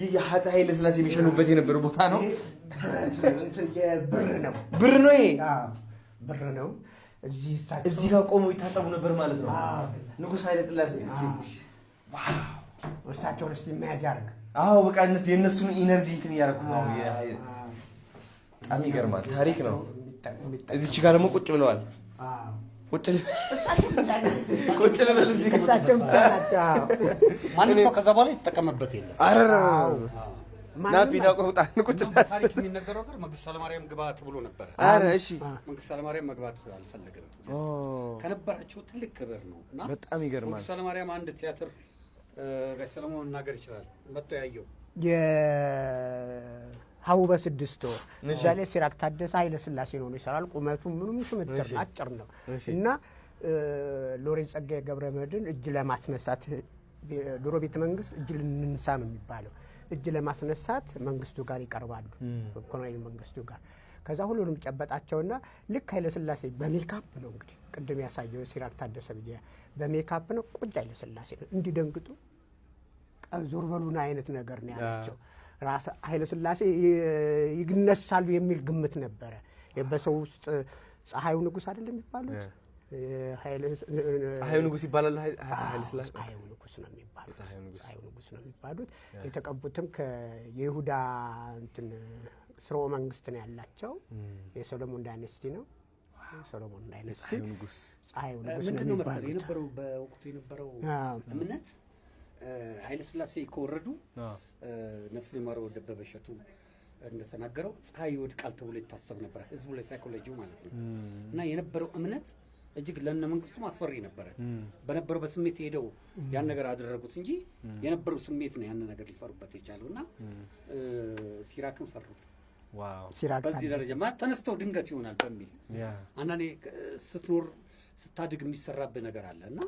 የሐፀ ኃይለ ሥላሴ የሚሸኑበት የነበረው ቦታ ነው። እንትን የብር ነው። ብር ነው ይሄ? አዎ ብር ነው። እዚህ ጋር ቆመው ይታጠቡ ነበር ማለት ነው። ንጉሥ ኃይለ ሥላሴ እስቲ ዋው እሳቸውን እስቲ መያዝ አድርግ። አዎ በቃ የእነሱን ኢነርጂ እንትን እያደረኩ ነው። በጣም ይገርማል። ታሪክ ነው። እዚች ጋር ደግሞ ቁጭ ብለዋል። ቁጭ ልበል እዚህ እሳቸው ናቸው። ማንም ሰው ከዛ በኋላ ይተጠቀመበት የለም። አረረ ናቢና ቆጣ ቁጭ ታሪክ የሚነገረው ነገር መንግስቱ ኃይለማርያም ግባ ተብሎ ነበር። አረ እሺ መንግስቱ ኃይለማርያም መግባት አልፈለገም። ከነበራቸው ትልቅ ክብር ነው እና በጣም ይገርማል። መንግስቱ ኃይለማርያም አንድ ቲያትር ጋሽ ሰለሞን መናገር ይችላል። መጥቶ ያየው ሀው በስድስት ወር እዛ ላይ ሲራክ ታደሰ ኃይለ ሥላሴ ነው ይሰራል። ቁመቱ ምንም ስምጥር አጭር ነው እና ሎሬት ጸጋዬ ገብረመድህን እጅ ለማስነሳት ድሮ ቤተ መንግስት እጅ ልንነሳ ነው የሚባለው። እጅ ለማስነሳት መንግስቱ ጋር ይቀርባሉ። ኮሎኔል መንግስቱ ጋር ከዛ ሁሉንም ጨበጣቸውና ልክ ኃይለ ሥላሴ በሜካፕ ነው እንግዲህ ቅድም ያሳየው ሲራክ ታደሰ ብዬ በሜካፕ ነው ቁጭ ኃይለ ሥላሴ ነው እንዲደንግጡ ዞር በሉና አይነት ነገር ነው ያላቸው። ራስ ኃይለ ሥላሴ ይግነሳሉ የሚል ግምት ነበረ። በሰው ውስጥ ፀሐዩ ንጉስ አይደለም የሚባሉት ፀሐዩ ንጉስ ይባላል። ኃይለ ሥላሴ ፀሐዩ ንጉስ ነው የሚባሉት። ፀሐዩ ንጉስ ነው የሚባሉት። የተቀቡትም ከይሁዳ እንትን ስርወ መንግስት ነው ያላቸው። የሶሎሞን ዳይነስቲ ነው። ሶሎሞን ዳይነስቲ ፀሐዩ ንጉስ ነው የሚባሉት። የነበረው በወቅቱ የነበረው እምነት ኃይለ ሥላሴ ከወረዱ ነፍስ ይማረው ደበበ እሸቱ እንደተናገረው ፀሐይ ይወድቃል ተብሎ ይታሰብ ነበር። ህዝቡ ላይ ሳይኮሎጂው ማለት ነው። እና የነበረው እምነት እጅግ ለነ መንግስቱም አስፈሪ ነበረ። በነበረው በስሜት ሄደው ያን ነገር አደረጉት እንጂ የነበረው ስሜት ነው ያን ነገር ሊፈሩበት የቻለውና ሲራክን ፈሩት። ዋው ሲራክ በዚህ ደረጃ ማለት ተነስተው ድንገት ይሆናል በሚል አንዳንዴ ስትኖር ስታድግ የሚሰራብህ ነገር አለ እና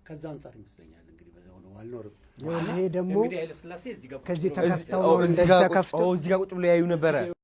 ከዛ አንፃር ይመስለኛል እንግዲህ በዛው ነው አልኖርም። ይሄ ደግሞ እንግዲህ ኃይለ ሥላሴ እዚህ ጋር ከዚህ ተከፍተው እንደዚህ ተከፍተው እዚህ ጋር ቁጭ ብለው ያዩ ነበረ።